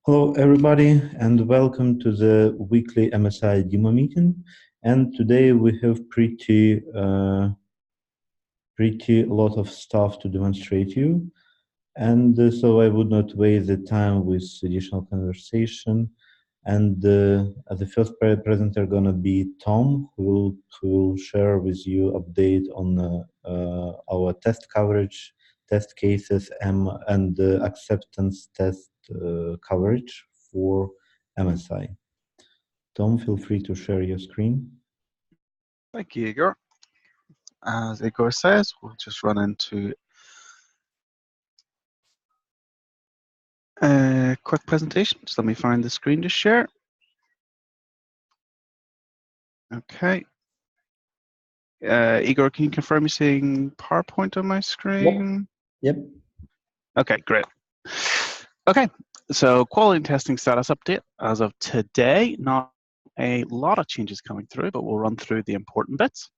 Hello, everybody, and welcome to the weekly MSI demo meeting. And today we have pretty lot of stuff to demonstrate you. And so I would not waste the time with additional conversation. And the first presenter gonna be Tom, who will share with you update on our test coverage, test cases, and acceptance test coverage for MSI. Tom, feel free to share your screen. Thank you, Igor. As Igor says, we'll just run into a quick presentation. Just let me find the screen to share. Okay. Igor, can you confirm you're seeing PowerPoint on my screen? Yep. Okay, great. Okay, so quality and testing status update. As of today, not a lot of changes coming through, but we'll run through the important bits.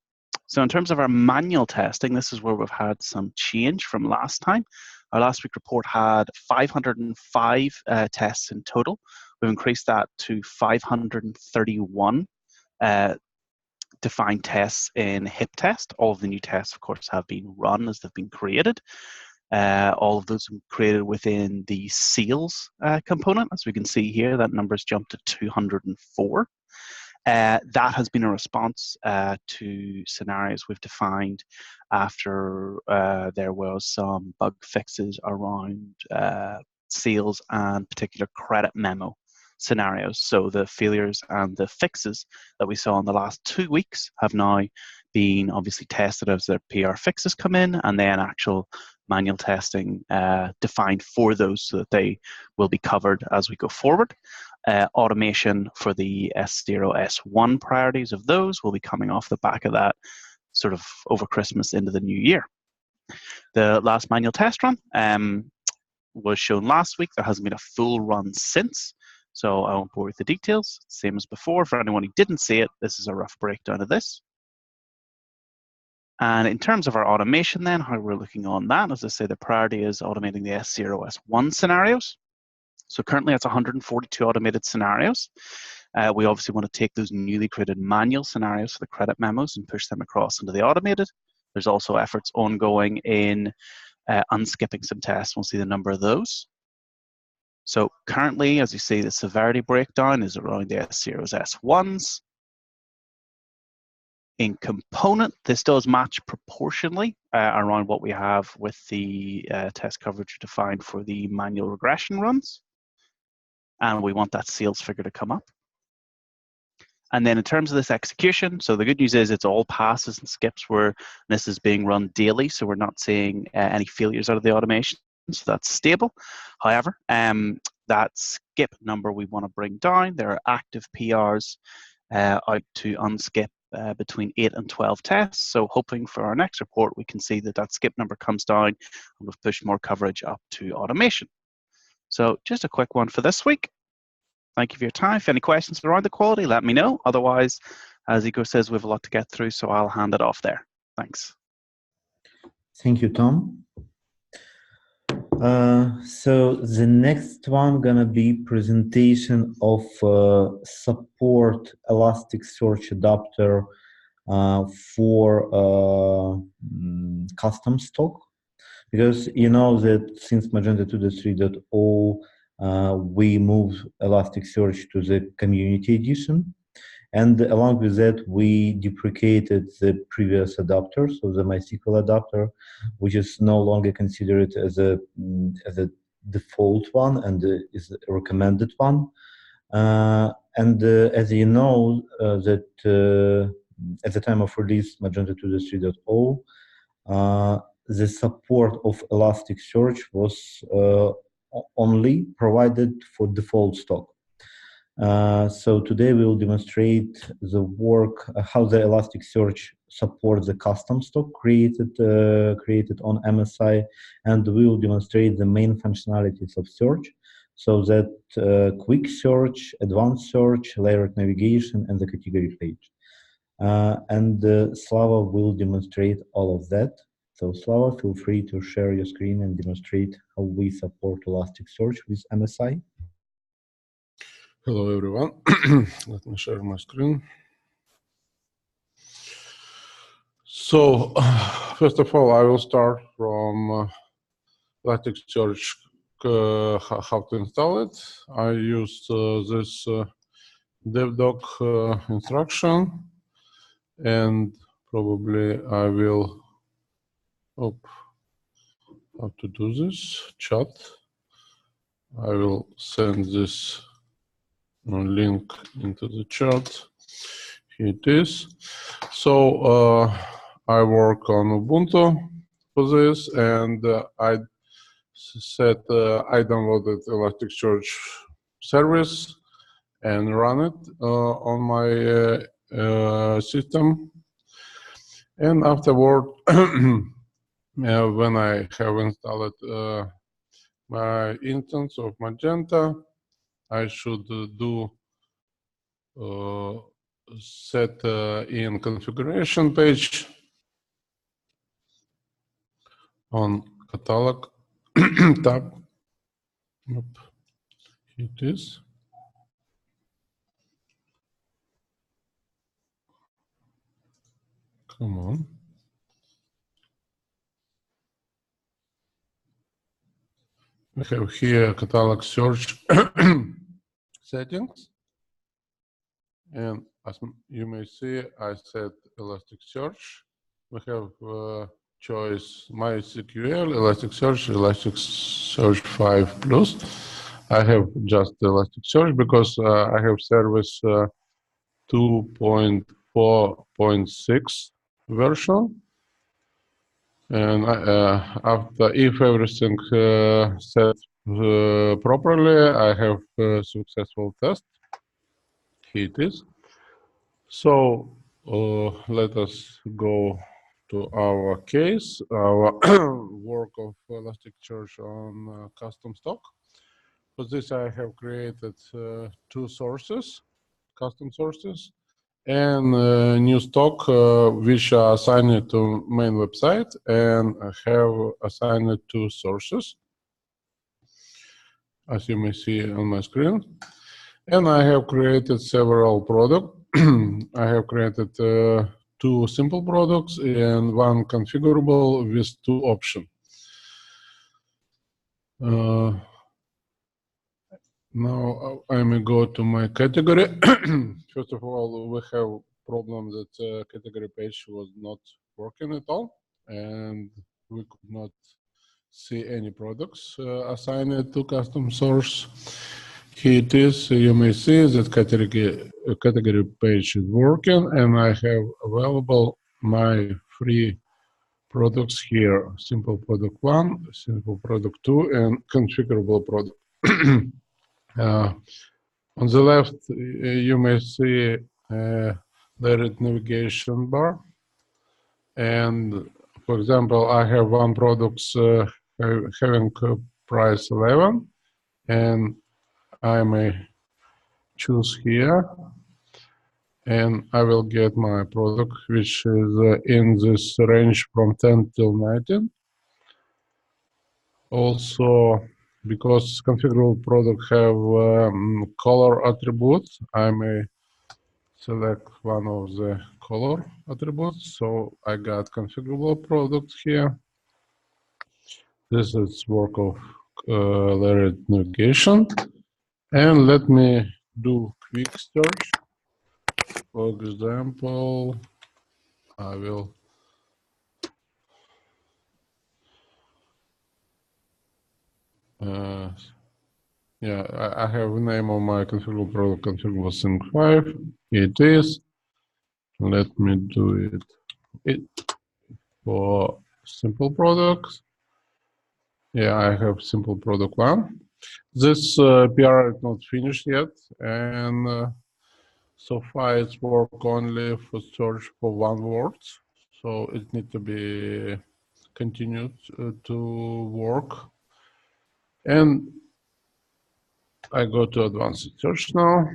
So in terms of our manual testing, this is where we've had some change from last time. Our last week report had 505 tests in total. We've increased that to 531 defined tests in HIP test. All of the new tests, of course, have been run as they've been created. All of those have been created within the sales component. As we can see here, that number's jumped to 204. That has been a response to scenarios we've defined after there was some bug fixes around sales and particular credit memo scenarios. So the failures and the fixes that we saw in the last 2 weeks have now been obviously tested as their PR fixes come in, and then actual manual testing defined for those so that they will be covered as we go forward. Automation for the S0, S1 priorities of those will be coming off the back of that sort of over Christmas into the new year. The last manual test run was shown last week. There hasn't been a full run since, so I won't bore with the details. Same as before. For anyone who didn't see it, this is a rough breakdown of this. And in terms of our automation then, how we're looking on that, as I say, the priority is automating the S0, S1 scenarios. So currently it's 142 automated scenarios. We obviously want to take those newly created manual scenarios for the credit memos and push them across into the automated. There's also efforts ongoing in unskipping some tests. We'll see the number of those. So currently, as you see, the severity breakdown is around the S0s, S1s. In component, this does match proportionally around what we have with the test coverage defined for the manual regression runs. And we want that sales figure to come up. And then in terms of this execution, so the good news is it's all passes and skips where this is being run daily, so we're not seeing any failures out of the automation, so that's stable. However, that skip number we want to bring down. There are active PRs out to unskip between 8 and 12 tests, so hoping for our next report we can see that that skip number comes down and we've pushed more coverage up to automation. So just a quick one for this week. Thank you for your time. If any questions around the quality, let me know. Otherwise, as Igor says, we have a lot to get through, so I'll hand it off there. Thanks. Thank you, Tom. So the next one gonna be presentation of support Elasticsearch adapter for custom stock, because you know that since Magento 2.3.0 we moved Elasticsearch to the community edition, and along with that we deprecated the previous adapter, so the MySQL adapter, which is no longer considered as a default one and is a recommended one. As you know, that at the time of release Magento 2.3.0, the support of Elasticsearch was only provided for default stock. So today we will demonstrate the work, how the Elasticsearch supports the custom stock created on MSI, and we will demonstrate the main functionalities of search, so that quick search, advanced search, layered navigation, and the category page. Slava will demonstrate all of that. So Slava, feel free to share your screen and demonstrate how we support Elasticsearch with MSI. Hello, everyone. Let me share my screen. So, first of all, I will start from Elasticsearch, how to install it. I use this devdoc instruction, and probably I will, how to do this, chat. I will send this link into the chat. Here it is. So I work on Ubuntu for this, and I downloaded Elasticsearch service and run it on my system. And afterward, when I have installed my instance of Magento, I should do set in configuration page on catalog tab. Yep. It is. Come on. We have here catalog search settings. And as you may see, I set Elasticsearch. We have choice MySQL, Elasticsearch, Elasticsearch 5 Plus. I have just Elasticsearch because I have service 2.4.6 version. And after, if everything set properly, I have a successful test. Here it is. So let us go to our case, our work of Elasticsearch on custom stock. For this, I have created two sources, custom sources, and new stock, which are assigned to main website and have assigned two sources, as you may see on my screen. And I have created several products. I have created two simple products and one configurable with two options. Now I may go to my category. First of all, we have problem that category page was not working at all, and we could not see any products assigned to custom source. Here it is. You may see that category page is working, and I have available my free products here: simple product 1, simple product 2, and configurable product. On the left, you may see the navigation bar. And for example, I have one product having price 11, and I may choose here, and I will get my product, which is in this range from 10 till 19. Also, because configurable product have color attributes, I may select one of the color attributes. So I got configurable product here. This is work of layered navigation. And let me do quick search. For example, I will yeah, I have a name of my configurable product, configurable sync 5. Here it is. Let me do it for simple products. Yeah, I have simple product 1. This PR is not finished yet, and so far it's work only for search for one word. So it needs to be continued to work. And I go to advanced search now.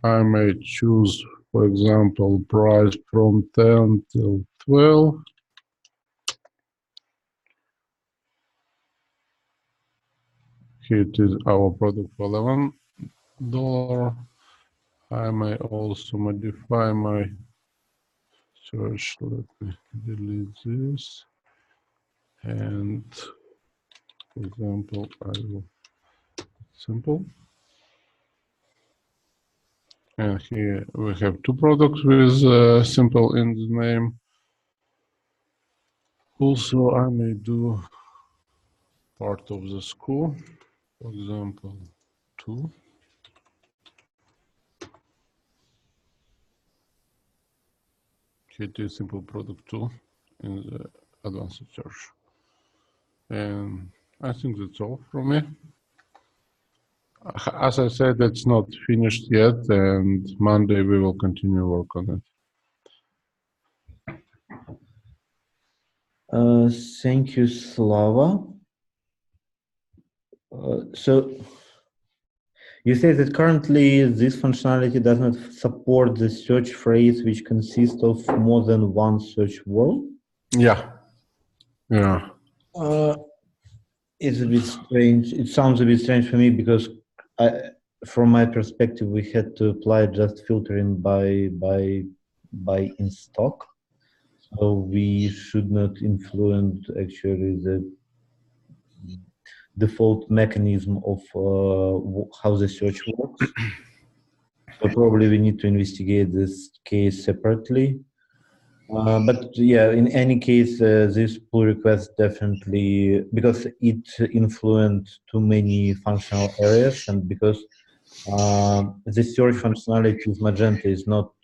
I may choose, for example, price from 10 till 12. Here it is our product for 11. $. I may also modify my search. Let me delete this. And for example, I will simple. And here we have two products with simple in the name. Also, I may do part of the school. For example, 2. It is simple product 2 in the advanced search. And I think that's all from me. As I said, it's not finished yet, and Monday we will continue work on it. Thank you, Slava. So you say that currently this functionality does not support the search phrase which consists of more than one search word? Yeah. Yeah. It's a bit strange. It sounds a bit strange for me because from my perspective, we had to apply just filtering by in stock. So we should not influence actually the default mechanism of how the search works. So probably we need to investigate this case separately. But yeah, in any case, this pull request definitely, because it influenced too many functional areas, and because the search functionality with Magento is not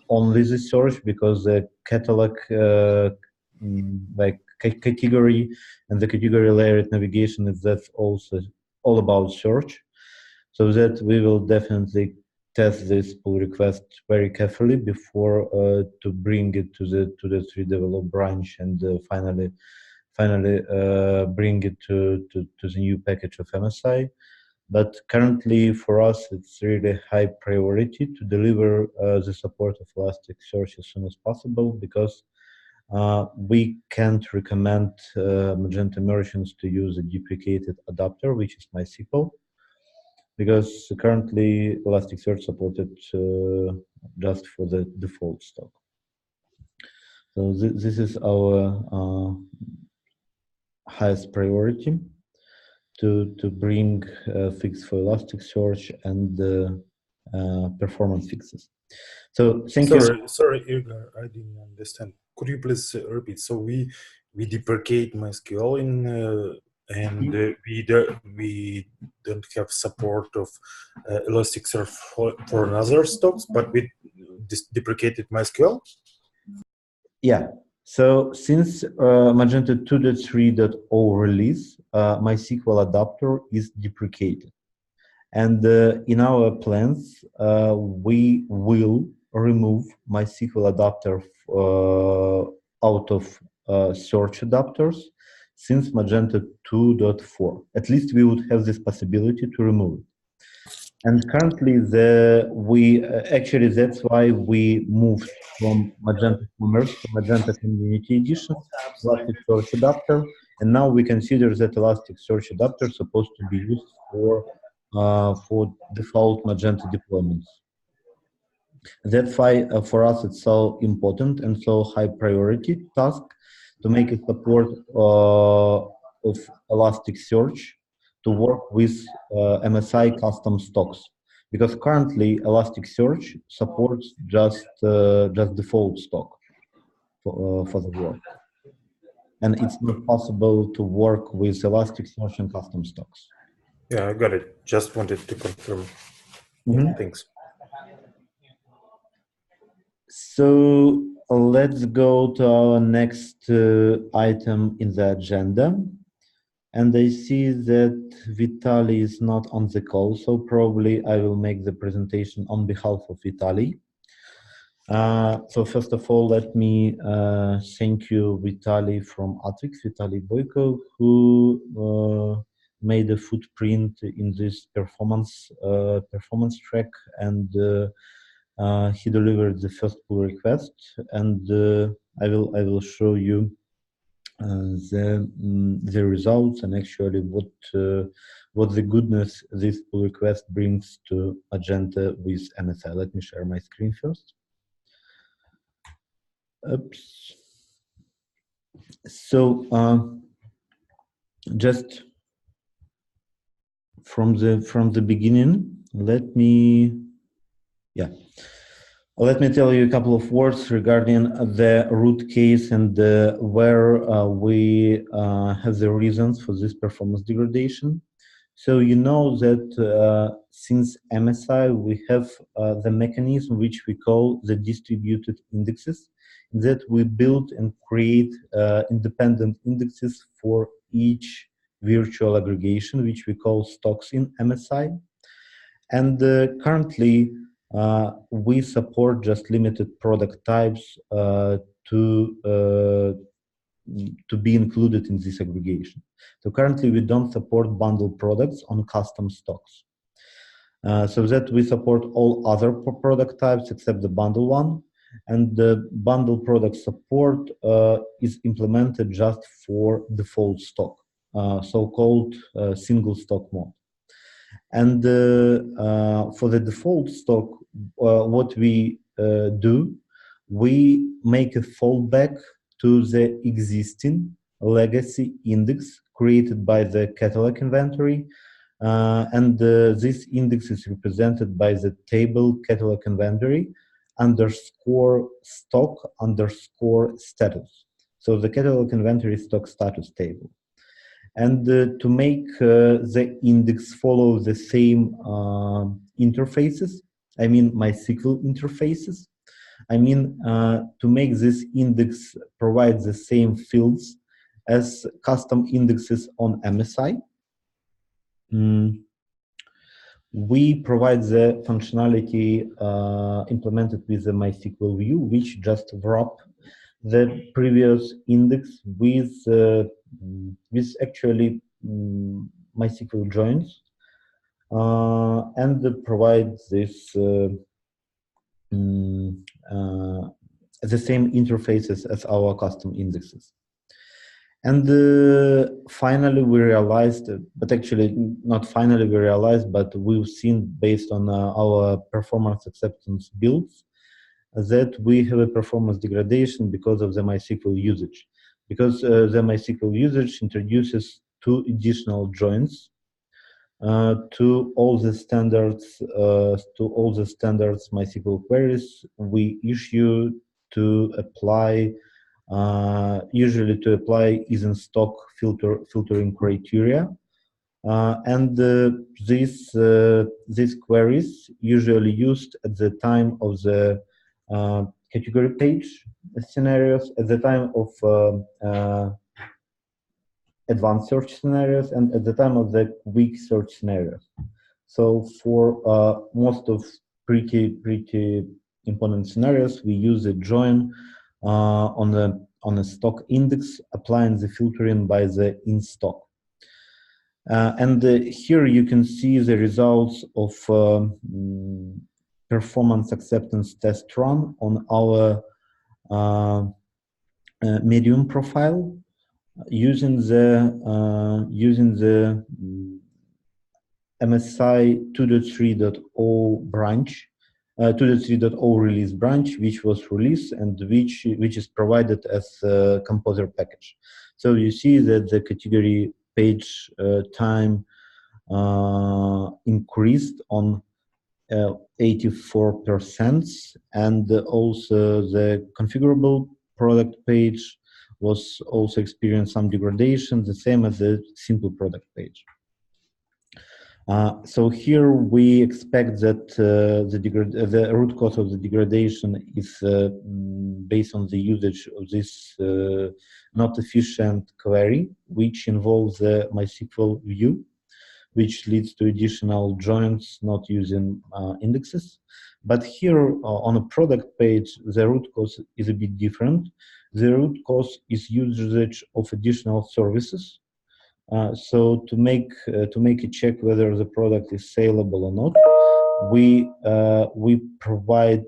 only the search, because the catalog like category and the category layered navigation is that's also all about search. So that we will definitely test this pull request very carefully before to bring it to the 3develop branch and finally bring it to the new package of MSI. But currently for us it's really high priority to deliver the support of Elasticsearch as soon as possible, because we can't recommend Magento merchants to use a deprecated adapter, which is MySQL, because currently Elasticsearch supported just for the default stock. So this is our highest priority to bring fix for Elasticsearch and performance fixes. So thank you. Sorry, Igor, I didn't understand. Could you please repeat? So we deprecate MySQL and we don't have support of Elasticsearch for another stocks, but we deprecated MySQL. Yeah. So since Magento 2.3.0 release, MySQL adapter is deprecated. And in our plans, we will remove MySQL adapter out of search adapters since Magento 2.4. At least we would have this possibility to remove it. And currently, actually that's why we moved from Magento Commerce to Magento Community Edition, Elasticsearch adapter, and now we consider that Elasticsearch adapter is supposed to be used for default Magento deployments. That's why for us it's so important and so high priority task to make it support of Elasticsearch to work with MSI custom stocks, because currently Elasticsearch supports just default stock for the work, and it's not possible to work with Elasticsearch and custom stocks. Yeah, I got it. Just wanted to confirm. Mm-hmm. Thanks. So let's go to our next item in the agenda. And I see that Vitaly is not on the call, so probably I will make the presentation on behalf of Vitaly. So first of all, let me thank you, Vitaly from Atrix, Vitaly Boyko, who made a footprint in this performance track, and he delivered the first pull request, and I will show you the results and actually what the goodness this pull request brings to Magento with MSI. Let me share my screen first. Oops. So just from the beginning, let me tell you a couple of words regarding the root case and where we have the reasons for this performance degradation. So you know that since MSI, we have the mechanism which we call the distributed indexes, that we build and create independent indexes for each virtual aggregation, which we call stocks in MSI. And currently, we support just limited product types to be included in this aggregation. So currently we don't support bundle products on custom stocks. So that we support all other product types except the bundle one. And the bundle product support is implemented just for default stock, so-called single stock mode. And for the default stock, what we do, we make a fallback to the existing legacy index created by the catalog inventory. This index is represented by the table catalog inventory underscore stock underscore status. So the catalog inventory stock status table. And to make the index follow the same interfaces, I mean MySQL interfaces, I mean to make this index provide the same fields as custom indexes on MSI, we provide the functionality implemented with the MySQL view, which just wrap the previous index with actually MySQL joins and provides this the same interfaces as our custom indexes. And finally, we realized, but actually not finally we realized, but we've seen based on our performance acceptance builds that we have a performance degradation because of the MySQL usage. Because the MySQL usage introduces 2 additional joins to all the standards MySQL queries we issue to apply usually to apply isn't stock filtering criteria, and these queries usually used at the time of the category page scenarios, at the time of advanced search scenarios, and at the time of the weak search scenarios. So for most of pretty important scenarios, we use a join on a stock index, applying the filtering by the in stock. And here you can see the results of performance acceptance test run on our Medium profile using the MSI 2.3.0 branch. 2.3.0 release branch, which was released and which is provided as a composer package. So you see that the category page time increased on 84%, and also the configurable product page was also experienced some degradation, the same as the simple product page. So here we expect that the root cause of the degradation is based on the usage of this not efficient query, which involves the MySQL view, which leads to additional joins not using indexes. But here on a product page, the root cause is a bit different. The root cause is usage of additional services. So to make a check whether the product is saleable or not, we provide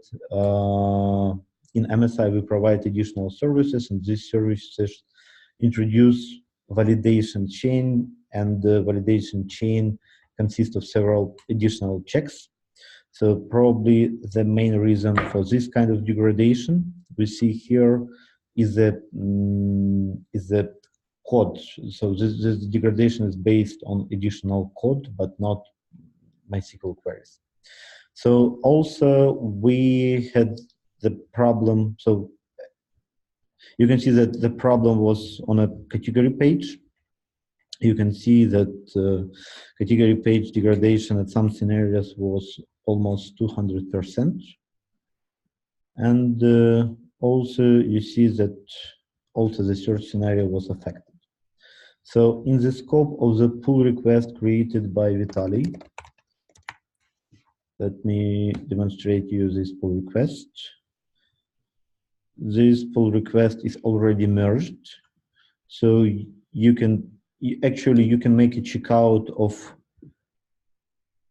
in MSI we provide additional services, and these services introduce validation chain, and the validation chain consists of several additional checks. So probably the main reason for this kind of degradation we see here is the code. So this degradation is based on additional code, but not MySQL queries. So also we had the problem. So you can see that the problem was on a category page. You can see that category page degradation at some scenarios was almost 200%. And also you see that also the search scenario was affected. So in the scope of the pull request created by Vitaly, let me demonstrate you this pull request. This pull request is already merged. So you can make a checkout of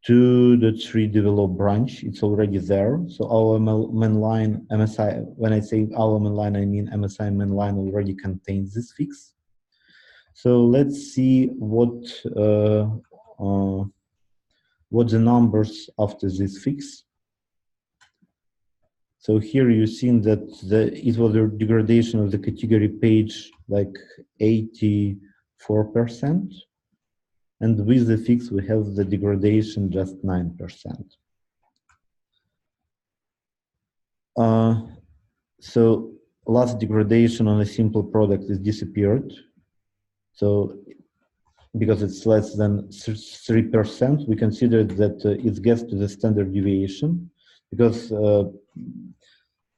2.3 develop branch. It's already there. So our mainline MSI, when I say our mainline, I mean MSI mainline already contains this fix. So let's see what the numbers after this fix. So here you've seen that it was a degradation of the category page like 84%. And with the fix, we have the degradation just 9%. So last degradation on a simple product is disappeared. So because it's less than 3%, we consider that it gets to the standard deviation, because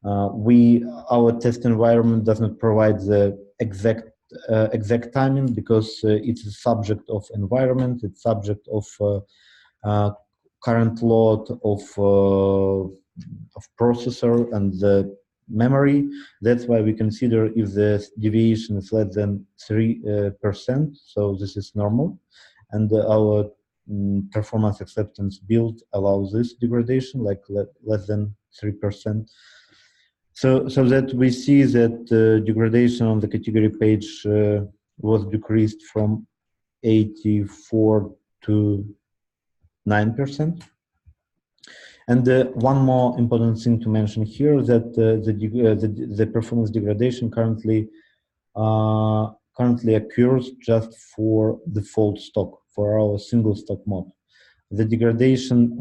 our test environment does not provide the exact timing, because it's a subject of environment, it's subject of current load of processor and the memory. That's why we consider if the deviation is less than 3%, so this is normal, and our performance acceptance build allows this degradation, like less than 3%. So that we see that degradation on the category page was decreased from 84 to 9%. And one more important thing to mention here is that the performance degradation currently occurs just for default stock, for our single stock mode. The degradation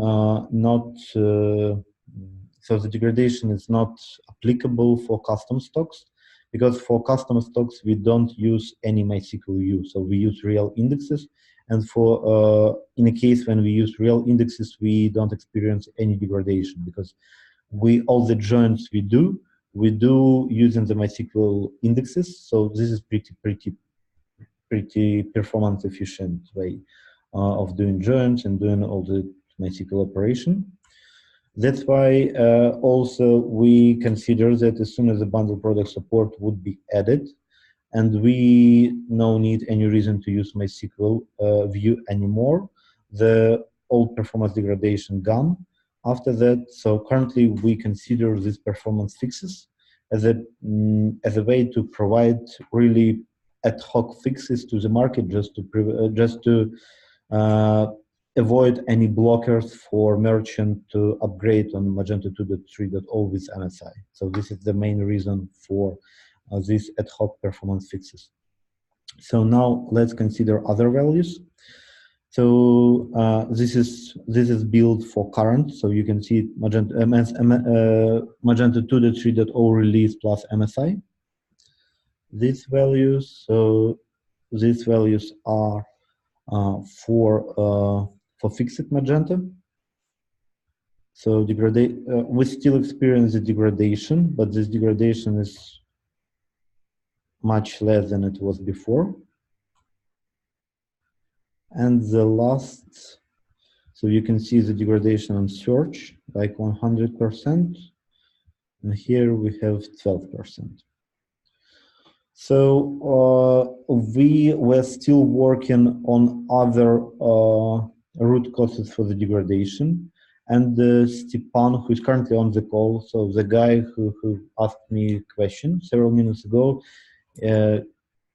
the degradation is not applicable for custom stocks, because for custom stocks we don't use any MySQL view, so we use real indexes. And for in a case when we use real indexes, we don't experience any degradation, because all the joins we do using the MySQL indexes. So this is pretty performance efficient way of doing joins and doing all the MySQL operation. That's why also we consider that as soon as the bundle product support would be added, and we no need any reason to use MySQL view anymore, the old performance degradation gone after that. So currently we consider these performance fixes as a way to provide really ad hoc fixes to the market, just to avoid any blockers for merchant to upgrade on Magento 2.3.0 with MSI. So this is the main reason for these ad hoc performance fixes. So now let's consider other values. So this is built for current. So you can see Magento 2.3.0 release plus MSI. These values. So these values are for fixed Magento. So we still experience the degradation, but this degradation is much less than it was before. And the last, so you can see the degradation on search, like 100%, and here we have 12%. So we were still working on other root causes for the degradation. And Stepan, who is currently on the call, so the guy who asked me a question several minutes ago,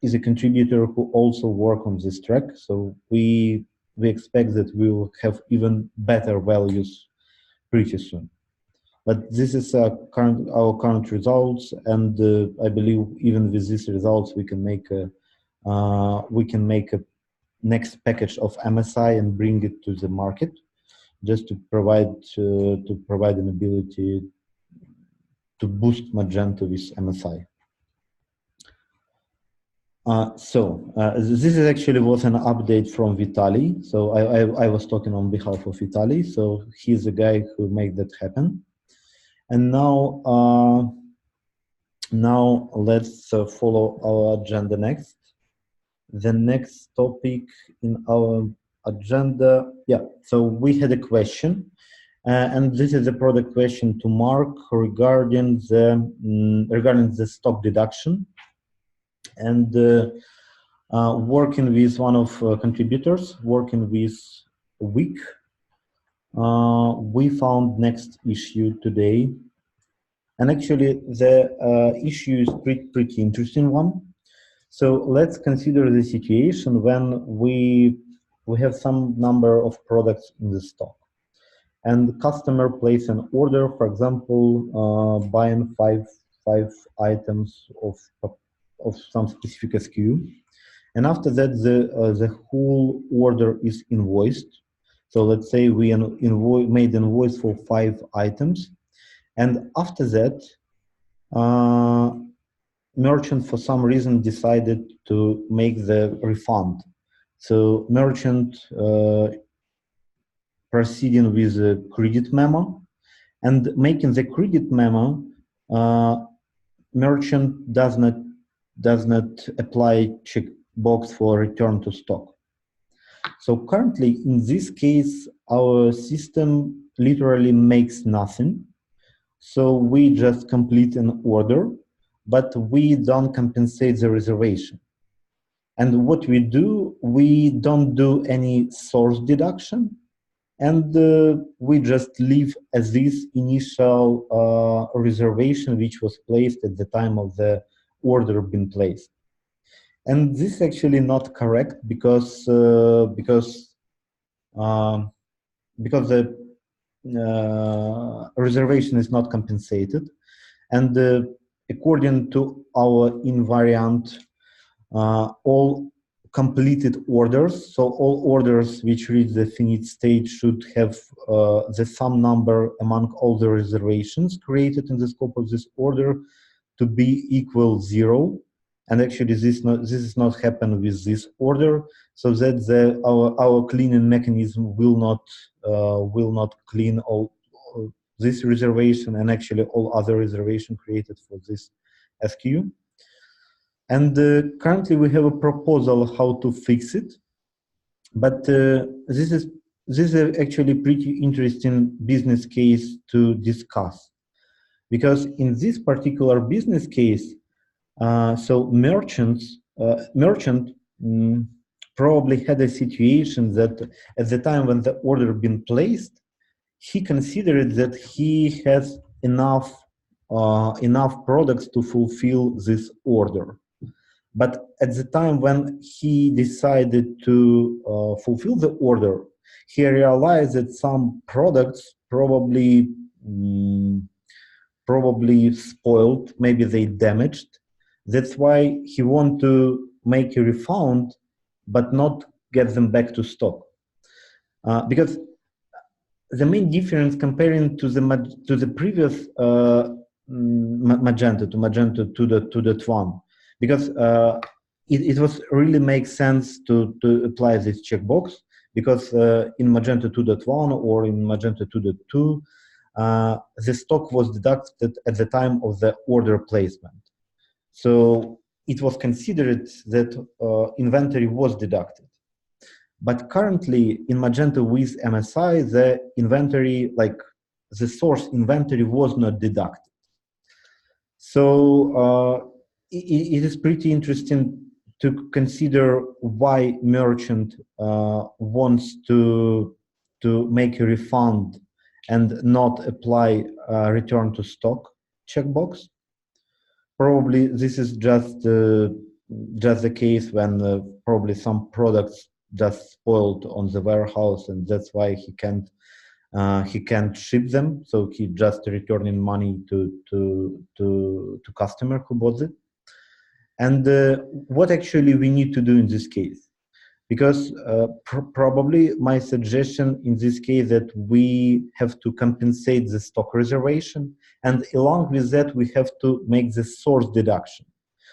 is a contributor who also work on this track. So we expect that we will have even better values pretty soon. But this is our current results, and I believe even with these results we can make a next package of MSI and bring it to the market, just to provide an ability to boost Magento with MSI. This is actually was an update from Vitaly. So I was talking on behalf of Vitaly. So he's the guy who made that happen. And now let's follow our agenda next. The next topic in our agenda, yeah. So we had a question, and this is a product question to Mark regarding the stock deduction. And working with one of contributors, working with Week, we found next issue today. And actually the issue is pretty interesting one. So let's consider the situation when we have some number of products in the stock, and the customer place an order, for example, buying five items of some specific SKU, and after that the whole order is invoiced. So let's say we made an invoice for 5 items, and after that merchant for some reason decided to make the refund. So merchant proceeding with a credit memo, and making the credit memo, merchant does not apply checkbox for return to stock. So currently in this case our system literally makes nothing. So we just complete an order, but we don't compensate the reservation. And what we do, we don't do any source deduction, and we just leave as this initial reservation which was placed at the time of the order being placed. And this is actually not correct because the reservation is not compensated, and according to our invariant, all completed orders, so all orders which reach the finite state should have the sum number among all the reservations created in the scope of this order to be equal 0. And actually this is not happen with this order, so that our cleaning mechanism will not clean all this reservation and actually all other reservation created for this SKU. And currently we have a proposal how to fix it, but this is actually pretty interesting business case to discuss, because in this particular business case, so merchant probably had a situation that at the time when the order been placed, he considered that he has enough products to fulfill this order. But at the time when he decided to fulfill the order, he realized that some products probably spoiled, maybe they damaged. That's why he want to make a refund, but not get them back to stock. Because the main difference comparing to the previous Magento 2.1, because it was really makes sense to apply this checkbox, because in Magento 2.1 or in Magento 2.2, the stock was deducted at the time of the order placement. So it was considered that inventory was deducted. But currently in Magento with MSI, the inventory, like the source inventory, was not deducted. So it is pretty interesting to consider why merchant wants to make a refund and not apply return to stock checkbox. Probably this is just just the case when probably some products just spoiled on the warehouse, and that's why he can't ship them. So he just returning money to customer who bought it. And what actually we need to do in this case? Because probably my suggestion in this case that we have to compensate the stock reservation, and along with that we have to make the source deduction.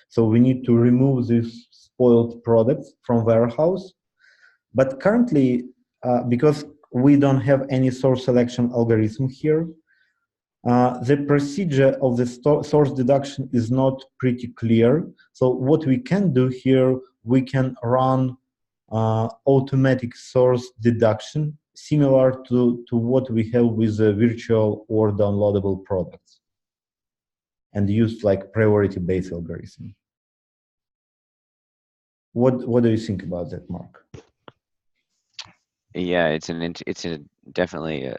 So we need to remove these spoiled products from warehouse. But currently, because we don't have any source selection algorithm here, the procedure of the source deduction is not pretty clear. So what we can do here, we can run automatic source deduction, similar to what we have with the virtual or downloadable products, and use like priority-based algorithm. What do you think about that, Mark? Yeah, it's definitely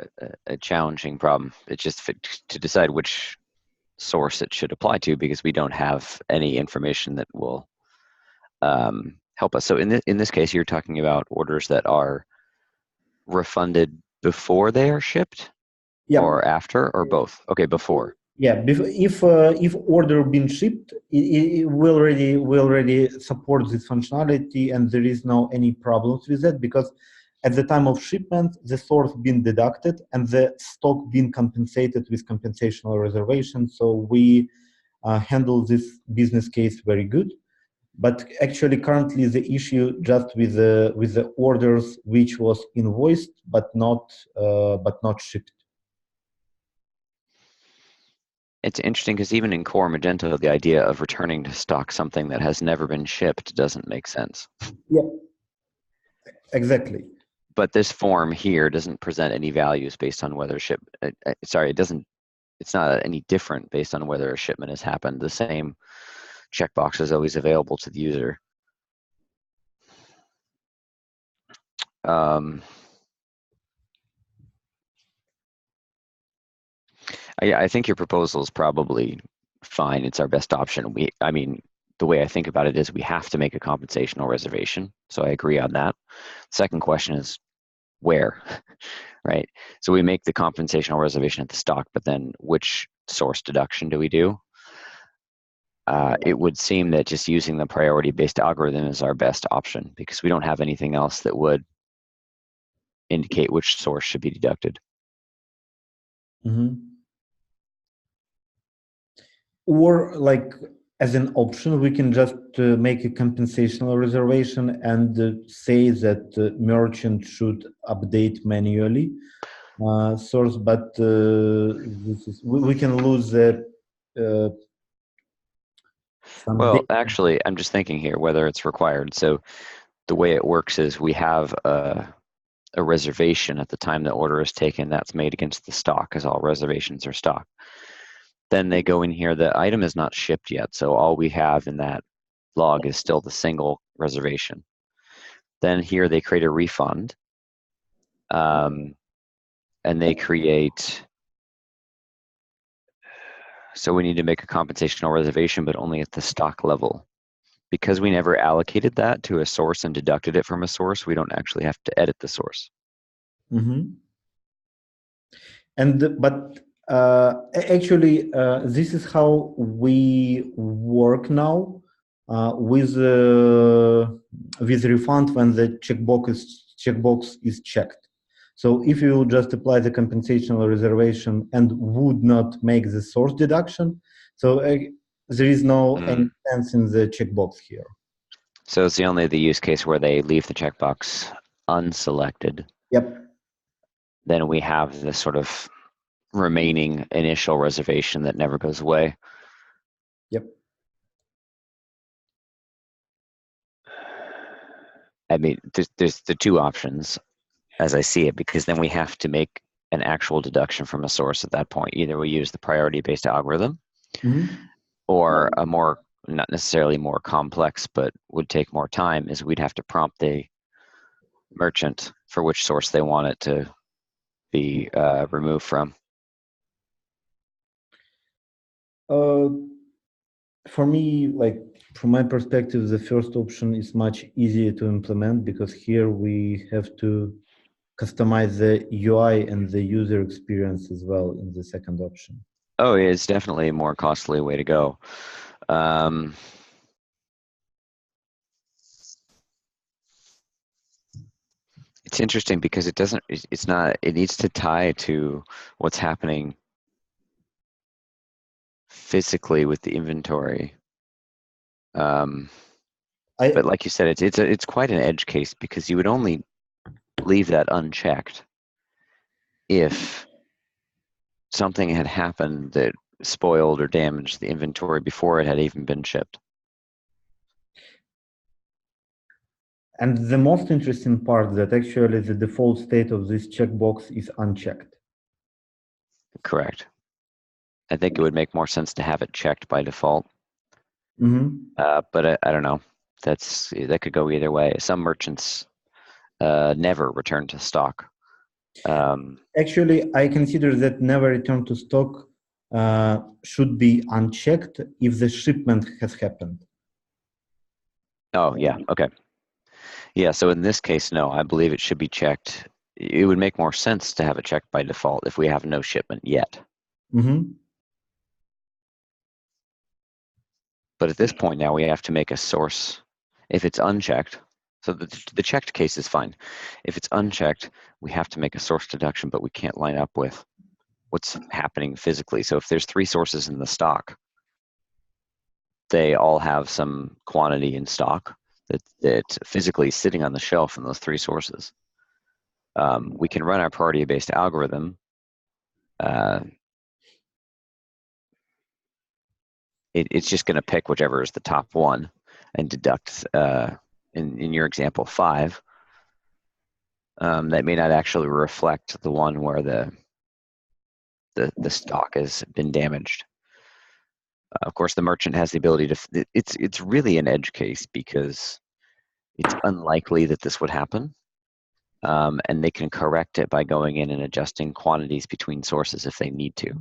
a challenging problem. It's just to decide which source it should apply to, because we don't have any information that will help us. So in this case, you're talking about orders that are refunded before they are shipped, or after, or both? Okay, before. Yeah, if order been shipped, we already support this functionality, and there is no any problems with that, because at the time of shipment, the source been deducted and the stock been compensated with compensational reservation. So we handle this business case very good. But actually, currently the issue just with the orders which was invoiced but not shipped. It's interesting because even in core Magento, the idea of returning to stock something that has never been shipped doesn't make sense. Yeah, exactly. But this form here doesn't present any values based on whether it's not any different based on whether a shipment has happened. The same checkbox is always available to the user. I think your proposal is probably fine. It's our best option. I mean, the way I think about it is we have to make a compensational reservation. So I agree on that. Second question is where, right? So we make the compensational reservation at the stock, but then which source deduction do we do? It would seem that just using the priority-based algorithm is our best option, because we don't have anything else that would indicate which source should be deducted. Mm-hmm. Or like as an option, we can just make a compensational reservation and say that merchant should update manually source, but we can lose the well, actually, I'm just thinking here whether it's required. So the way it works is we have a reservation at the time the order is taken that's made against the stock, because all reservations are stock. Then they go in here, the item is not shipped yet, so all we have in that log is still the single reservation. Then here they create a refund, and they create, so we need to make a compensational reservation, but only at the stock level. Because we never allocated that to a source and deducted it from a source, we don't actually have to edit the source. Mm-hmm. But actually, this is how we work now with refund when the checkbox is checked. So if you just apply the compensational reservation and would not make the source deduction, so there is no any sense in the checkbox here. So it's the use case where they leave the checkbox unselected. Yep. Then we have this sort of remaining initial reservation that never goes away. Yep. I mean, there's the two options as I see it, because then we have to make an actual deduction from a source at that point. Either we use the priority-based algorithm, or a more, not necessarily more complex, but would take more time, is we'd have to prompt the merchant for which source they want it to be removed from. For me, like from my perspective, the first option is much easier to implement because here we have to customize the UI and the user experience as well in the second option. Oh, it's definitely a more costly way to go. It's interesting because it doesn't, it's not, it needs to tie to what's happening physically with the inventory. But like you said, it's quite an edge case because you would only leave that unchecked if something had happened that spoiled or damaged the inventory before it had even been shipped. And the most interesting part that actually the default state of this checkbox is unchecked. Correct. I think it would make more sense to have it checked by default. But I don't know. That could go either way. Some merchants never return to stock. Actually, I consider that never return to stock should be unchecked if the shipment has happened. Oh, yeah. Okay. Yeah. So in this case, no, I believe it should be checked. It would make more sense to have it checked by default if we have no shipment yet. But at this point now, we have to make a source. If it's unchecked, so the checked case is fine. If it's unchecked, we have to make a source deduction, but we can't line up with what's happening physically. So if there's 3 sources in the stock, they all have some quantity in stock that's physically sitting on the shelf in those 3 sources. We can run our priority-based algorithm. It's just going to pick whichever is the top one and deduct, in your example, 5. That may not actually reflect the one where the stock has been damaged. Of course, the merchant has the ability to. It's really an edge case because it's unlikely that this would happen, and they can correct it by going in and adjusting quantities between sources if they need to.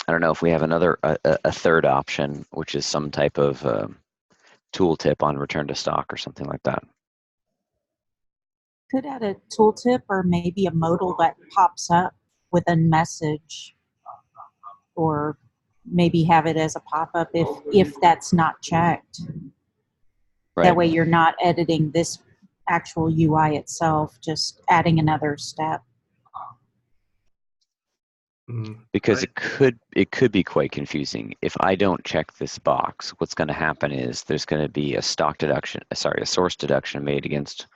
I don't know if we have a third option, which is some type of tooltip on return to stock or something like that. Could add a tooltip or maybe a modal that pops up with a message, or maybe have it as a pop-up if that's not checked. Right. That way you're not editing this actual UI itself, just adding another step. Because it could be quite confusing. If I don't check this box, what's going to happen is there's going to be a source deduction made against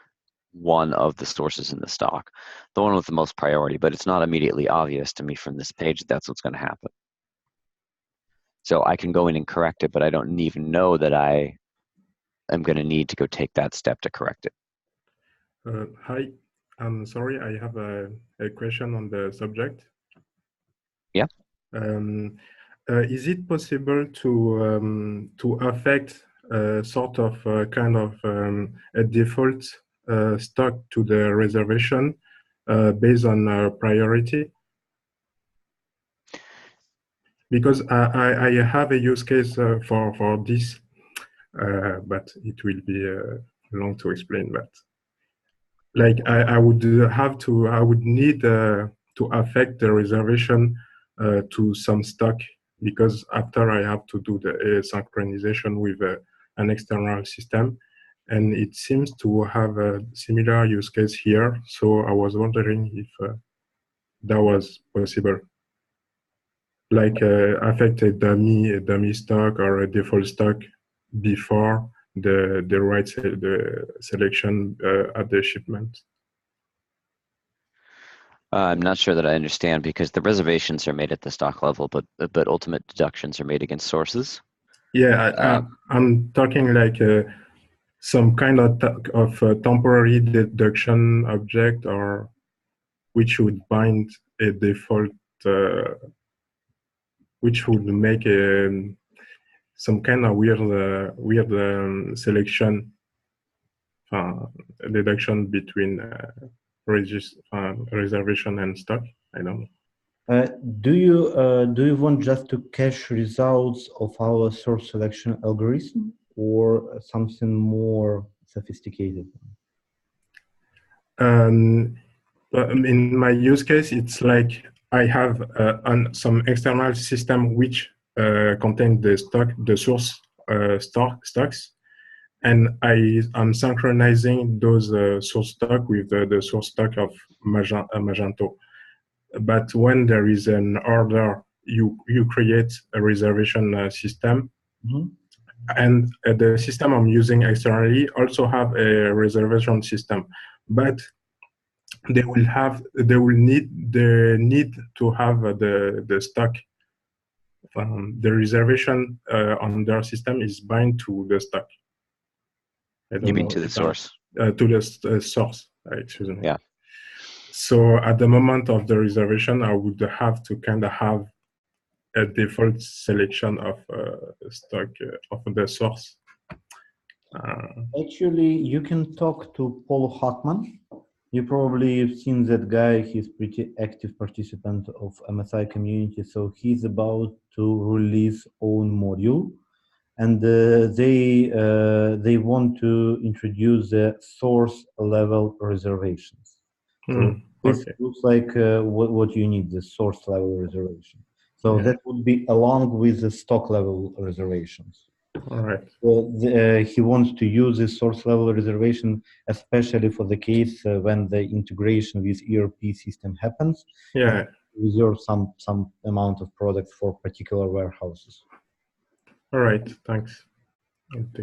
one of the sources in the stock, the one with the most priority, but it's not immediately obvious to me from this page that that's what's going to happen. So I can go in and correct it, but I don't even know that I am going to need to go take that step to correct it. Hi, I'm sorry, I have a question on the subject. Yeah. Is it possible to affect sort of kind of a default stock to the reservation based on priority? Because I have a use case for this, but it will be long to explain that. Like I would need to affect the reservation to some stock, because after I have to do the synchronization with an external system, and it seems to have a similar use case here. So I was wondering if that was possible, like affect a dummy stock or a default stock before the selection at the shipment. I'm not sure that I understand, because the reservations are made at the stock level, but ultimate deductions are made against sources. Yeah, I'm talking like some kind of temporary deduction object, or which would bind a default, which would make some kind of weird selection deduction between reservation and stock. I don't know. Do you want just to cache results of our source selection algorithm or something more sophisticated? In my use case, it's like I have some external system which contain the source stocks, and I'm synchronizing those source stock with the source stock of Magento. But when there is an order, you create a reservation system, and the system I'm using externally also have a reservation system, but they will need to have the stock. The reservation on their system is bind to the stock. You mean to the source? To the source. Excuse me. Yeah. So at the moment of the reservation, I would have to kind of have a default selection of stock of the source. Actually, you can talk to Paul Hackman. You probably have seen that guy. He's pretty active participant of MSI community. So he's about to release own module, and they want to introduce the source level reservations. So this looks like what you need, the source level reservation. So that would be along with the stock level reservations. All right. He wants to use this source level reservation, especially for the case when the integration with ERP system happens. Yeah. Reserve some amount of products for particular warehouses. All right. Thanks.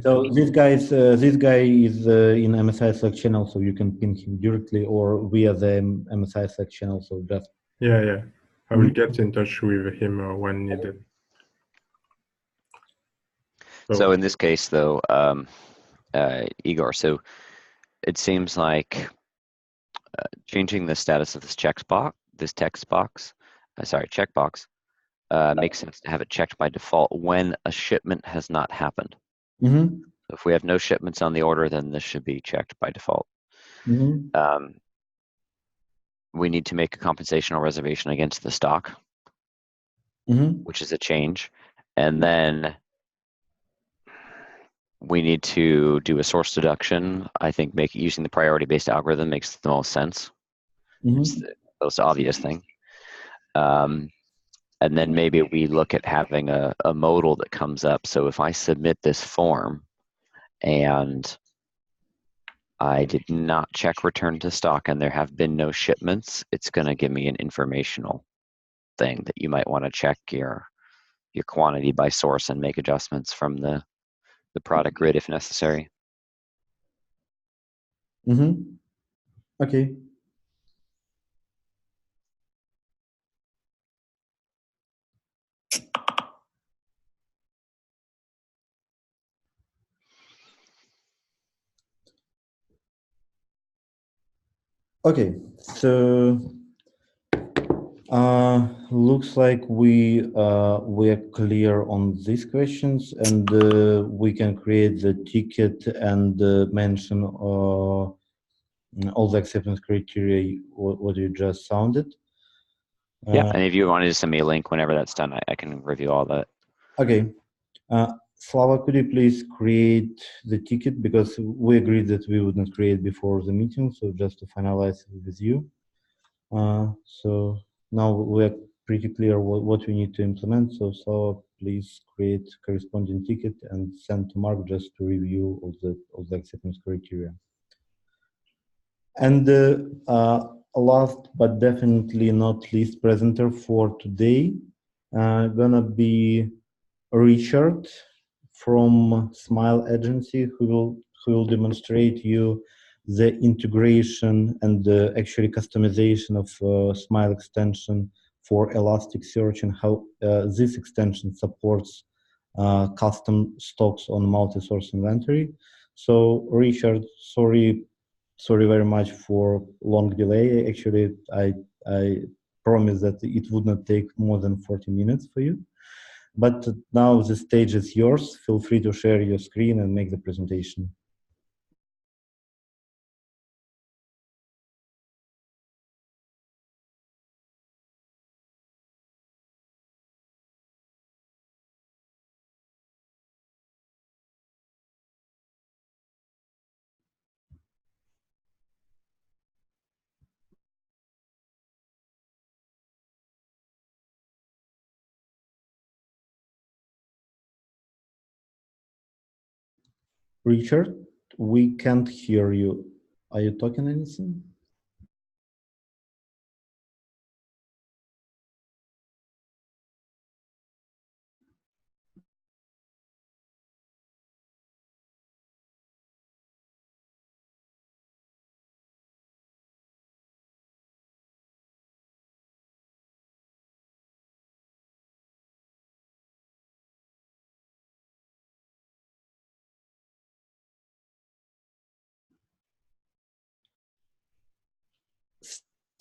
So this guy is in MSI Slack channel, so you can ping him directly or via the MSI Slack channel. So just yeah. I will get in touch with him when needed. So in this case, though, Igor, so it seems like changing the status of this checkbox, makes sense to have it checked by default when a shipment has not happened. So if we have no shipments on the order, then this should be checked by default. We need to make a compensational reservation against the stock, which is a change, and then we need to do a source deduction. I think using the priority-based algorithm makes the most sense. It's the most obvious thing. And then maybe we look at having a modal that comes up. So if I submit this form and I did not check return to stock and there have been no shipments, it's going to give me an informational thing that you might want to check your quantity by source and make adjustments from the product grid if necessary. Okay. Okay, so looks like we are clear on these questions, and we can create the ticket and mention all the acceptance criteria what you just sounded. Yeah, and if you wanted to send me a link whenever that's done, I can review all that. Okay. Slava, could you please create the ticket, because we agreed that we wouldn't create before the meeting, so just to finalize with you. So now we're pretty clear what we need to implement. So Slava, please create corresponding ticket and send to Mark just to review all the acceptance criteria. And last but definitely not least presenter for today, gonna be Richard from Smile Agency, who will demonstrate you the integration and actually customization of Smile extension for Elasticsearch and how this extension supports custom stocks on multi-source inventory. So Richard, sorry very much for long delay. Actually, I promised that it would not take more than 40 minutes for you. But now the stage is yours. Feel free to share your screen and make the presentation. Richard, we can't hear you. Are you talking anything?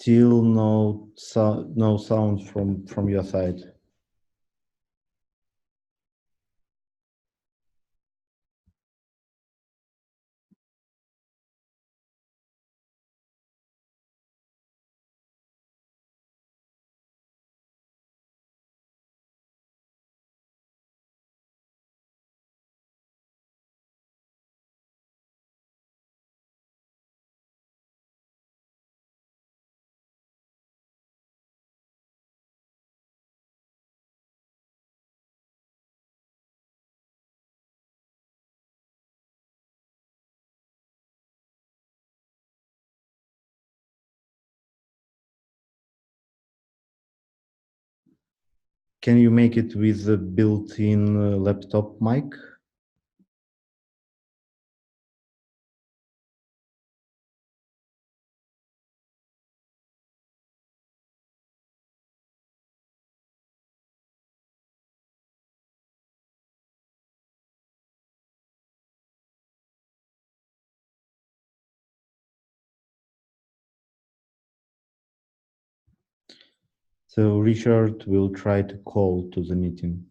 Still no sound from your side. Can you make it with a built-in laptop mic? So Richard will try to call to the meeting.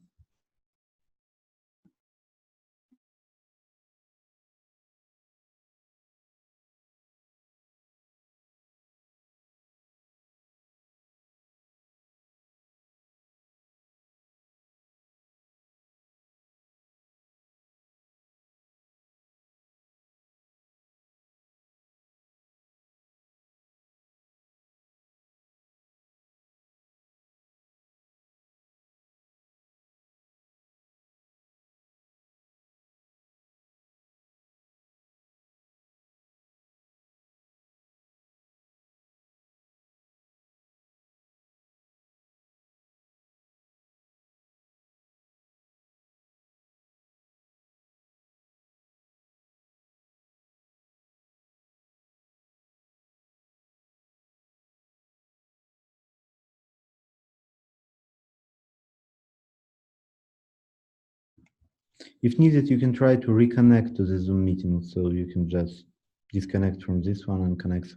If needed, you can try to reconnect to the Zoom meeting, so you can just disconnect from this one and connect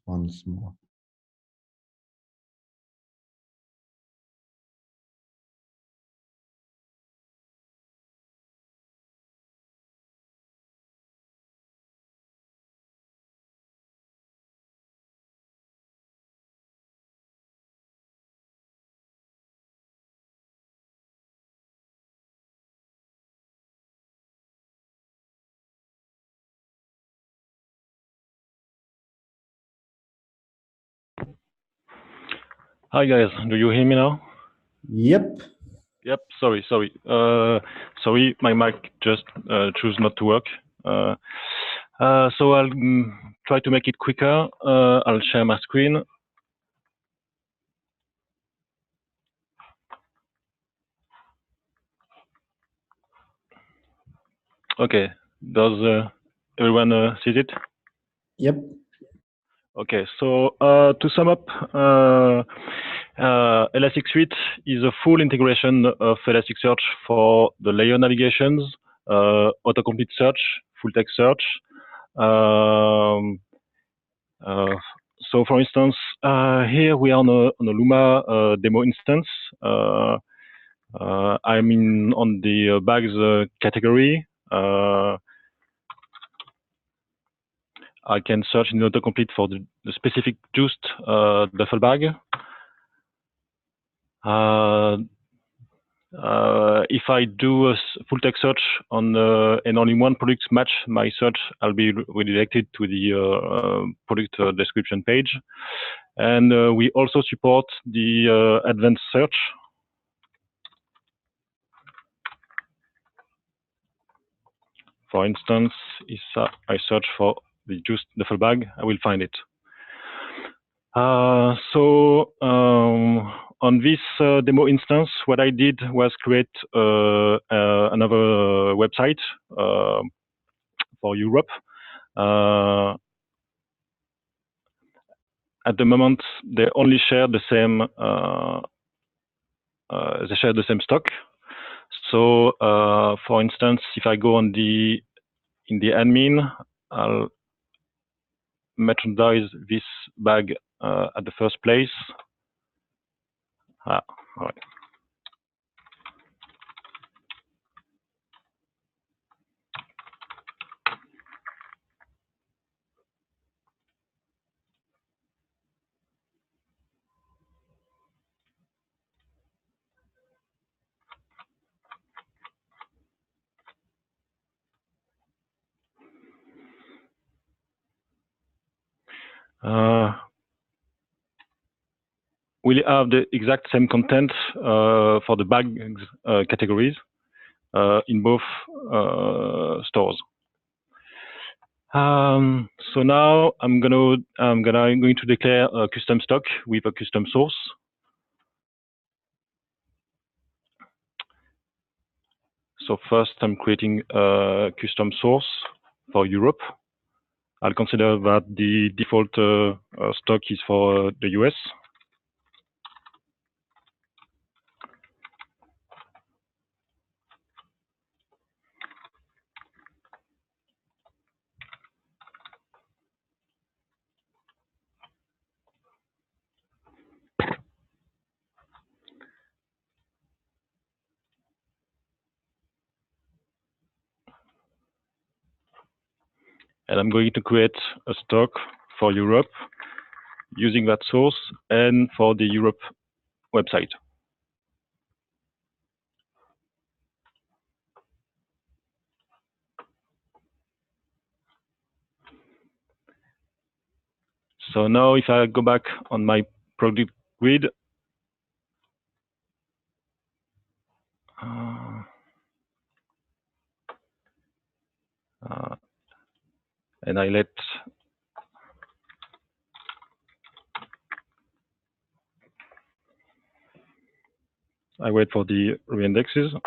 once more. Hi guys, do you hear me now? Yep. Yep. Sorry. Sorry, my mic just chose not to work. So I'll try to make it quicker. I'll share my screen. Okay. Does everyone see it? Yep. Okay. So to sum up, Elasticsearch is a full integration of Elasticsearch for the layer navigations, autocomplete search, full text search. So for instance, here we are on a Luma demo instance. I'm on the bags category. I can search in autocomplete for the specific juiced duffel bag. If I do a full text search on and only one product match my search, I'll be redirected to the product description page. And we also support the advanced search. for instance, if I search for the just duffel bag, I will find it. On this demo instance, what I did was create another website for Europe. At the moment, they only share the same. They share the same stock. So, for instance, if I go on in the admin, I'll merchandise this bag at the first place. All right. We'll have the exact same content for the bags categories in both stores. So now I'm going to declare a custom stock with a custom source. So first, I'm creating a custom source for Europe. I'll consider that the default stock is for the US. And I'm going to create a stock for Europe using that source and for the Europe website. So now if I go back on my product grid, and I wait for the reindexes.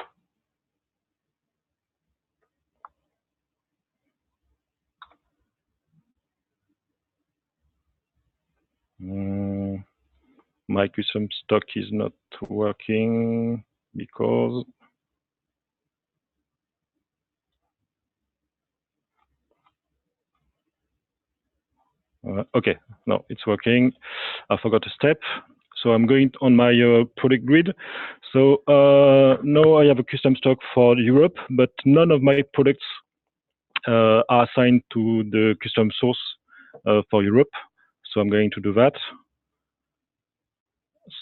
My custom stock is not working because okay, no, it's working. I forgot a step. So I'm going on my product grid. So now I have a custom stock for Europe, but none of my products are assigned to the custom source for Europe. So I'm going to do that.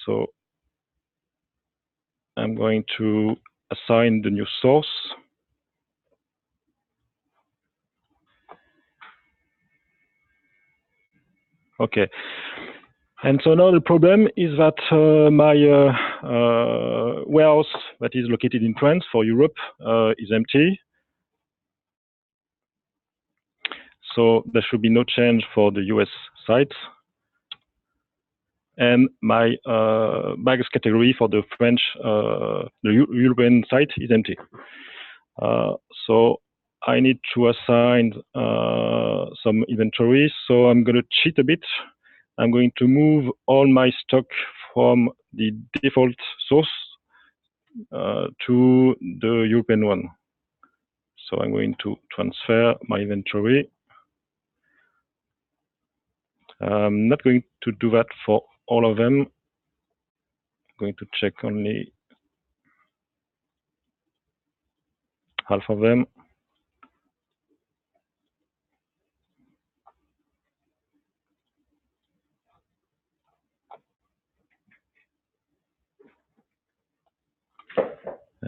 So I'm going to assign the new source. Okay. And so now the problem is that my warehouse that is located in France for Europe is empty. So there should be no change for the US site. And my bags category for the French, the European site is empty. So I need to assign some inventory. So I'm going to cheat a bit. I'm going to move all my stock from the default source to the European one. So I'm going to transfer my inventory. I'm not going to do that for all of them. I'm going to check only half of them.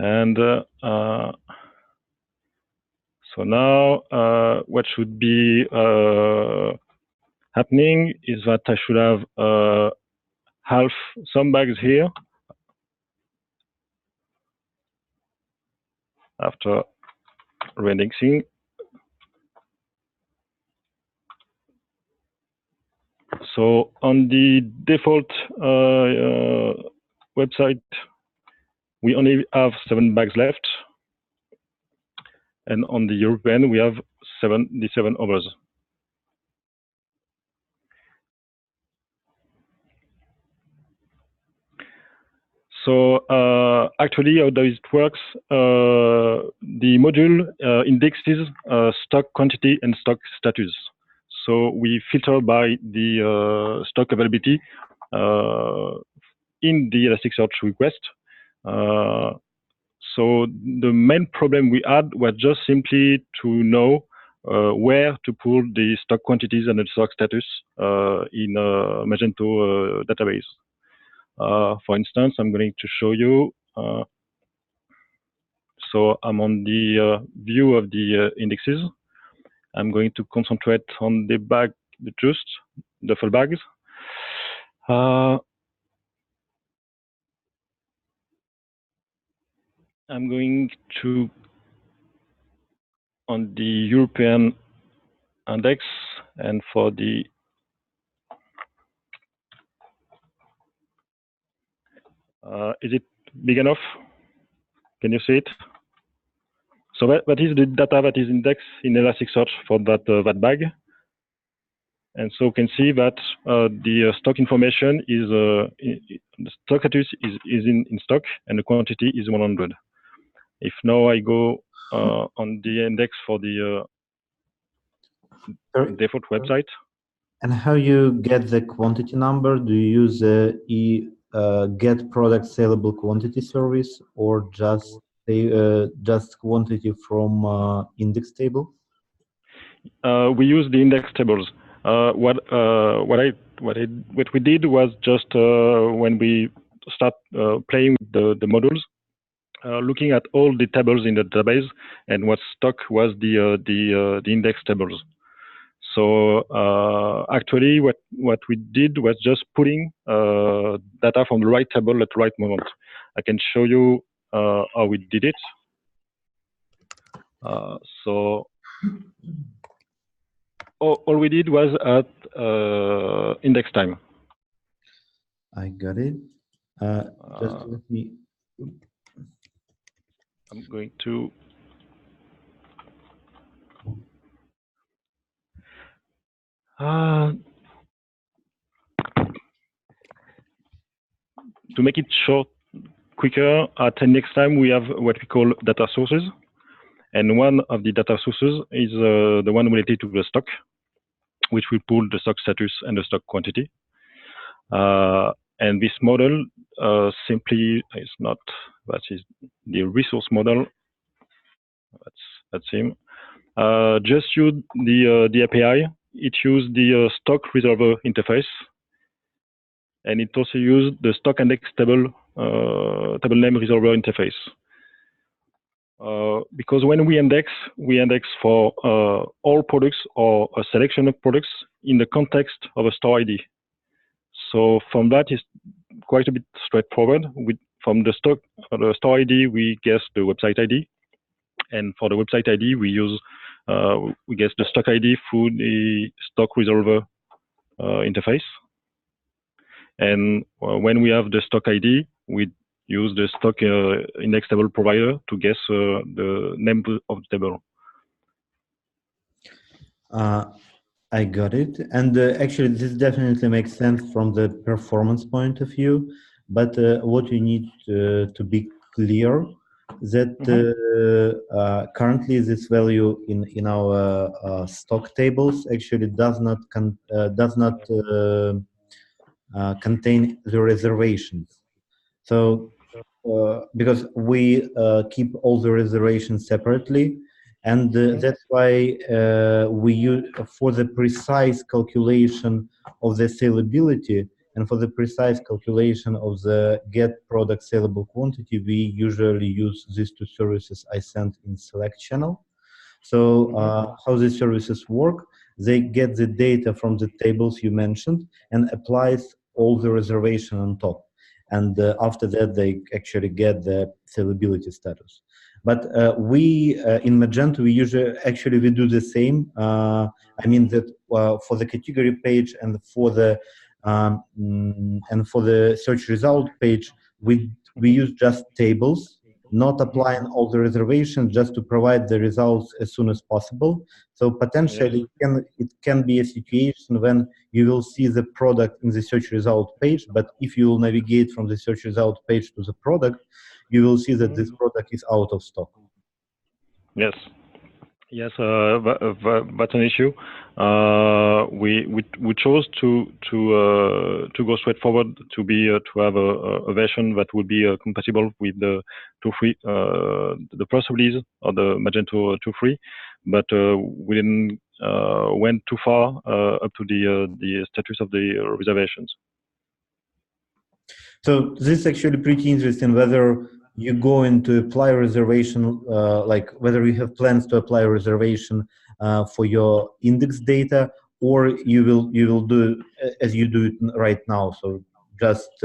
And so now what should be happening is that I should have some bags here after reindexing. So on the default website, we only have 7 bags left. And on the European, we have the 7 others. So actually, how does it works? The module indexes stock quantity and stock status. So we filter by the stock availability in the Elasticsearch request. So the main problem we had was just simply to know where to pull the stock quantities and the stock status in Magento database. For instance, I'm going to show you. So I'm on the view of the indexes. I'm going to concentrate on the bag, the full bags. I'm going to on the European index, and for the is it big enough? Can you see it? So that is the data that is indexed in Elasticsearch for that bag. And so you can see that the stock information is the stock status is in stock and the quantity is 100. If now I go on the index for the default website. And how you get the quantity number? Do you use the get product saleable quantity service, or just quantity from index table? We use the index tables. What we did was just when we start playing with the modules, looking at all the tables in the database and what stock was the index tables. So actually, what we did was just putting data from the right table at the right moment. I can show you how we did it. So all we did was at index time. I got it. Just let me. I'm going to. To make it short, quicker, at next time we have what we call data sources. And one of the data sources is the one related to the stock, which will pull the stock status and the stock quantity. And this model simply is not, that is the resource model. That's him. Just use the API. It uses the stock resolver interface. And it also uses the stock index table name resolver interface. Because when we index for all products or a selection of products in the context of a store ID. So from that is quite a bit straightforward. From the store ID, we guess the website ID, and for the website ID, we guess the stock ID through the stock resolver interface. And when we have the stock ID, we use the stock index table provider to guess the name of the table. I got it. And actually, this definitely makes sense from the performance point of view. But what you need to be clear that currently this value in our stock tables actually does not contain the reservations. So because we keep all the reservations separately, and that's why we use for the precise calculation of the salability and for the precise calculation of the get product saleable quantity, we usually use these two services I sent in Slack channel. So how these services work, they get the data from the tables you mentioned and applies all the reservation on top. And after that, they actually get the salability status. But we in Magento we usually actually we do the same. I mean that for the category page and for the search result page, we use just tables, not applying all the reservations, just to provide the results as soon as possible. So potentially it can be a situation when you will see the product in the search result page, but if you will navigate from the search result page to the product, you will see that this product is out of stock. Yes. Yes, that's an issue. We chose to go straight forward to have a version that would be compatible with the 2.3, the first release of the Magento 2.3, but we didn't went too far up to the status of the reservations. So this is actually pretty interesting, whether you go into apply reservation, like whether you have plans to apply a reservation for your index data, or you will do as you do it right now. So just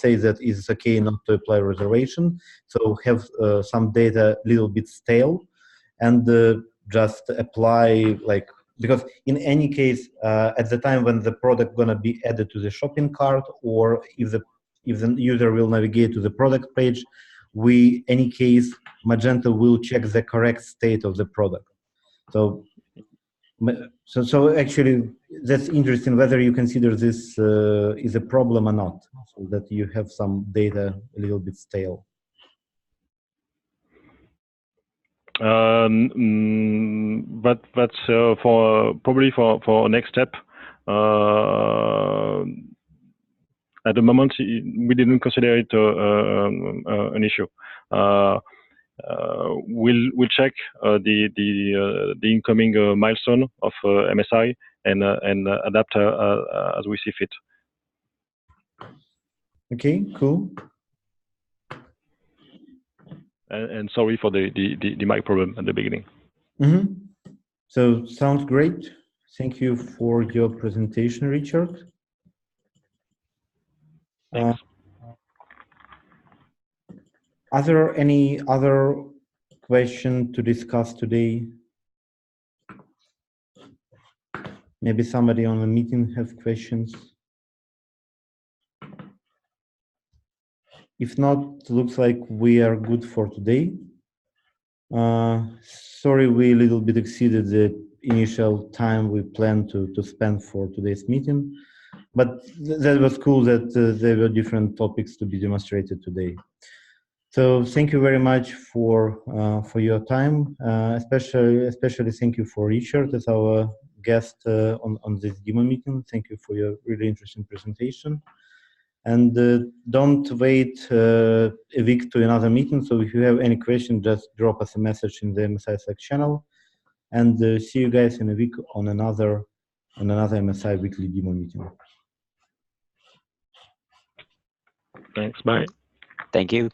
say that it's okay not to apply reservation. So have some data a little bit stale, and just apply like, because in any case, at the time when the product gonna be added to the shopping cart, or if the user will navigate to the product page, any case, Magento will check the correct state of the product. So actually, that's interesting whether you consider this is a problem or not, so that you have some data a little bit stale. But that's for probably for next step. At the moment, we didn't consider it an issue. We'll check the incoming milestone of MSI and adapt as we see fit. Okay, cool. And sorry for the mic problem at the beginning. Mm-hmm. So sounds great. Thank you for your presentation, Richard. Thanks. Are there any other questions to discuss today? Maybe somebody on the meeting have questions. If not, looks like we are good for today. Sorry, we a little bit exceeded the initial time we planned to spend for today's meeting, but that was cool that there were different topics to be demonstrated today. So thank you very much for your time, especially thank you for Richard as our guest on this demo meeting. Thank you for your really interesting presentation. And don't wait a week to another meeting. So if you have any question, just drop us a message in the MSI Slack channel. And see you guys in a week on another MSI weekly demo meeting. Thanks. Bye. Thank you.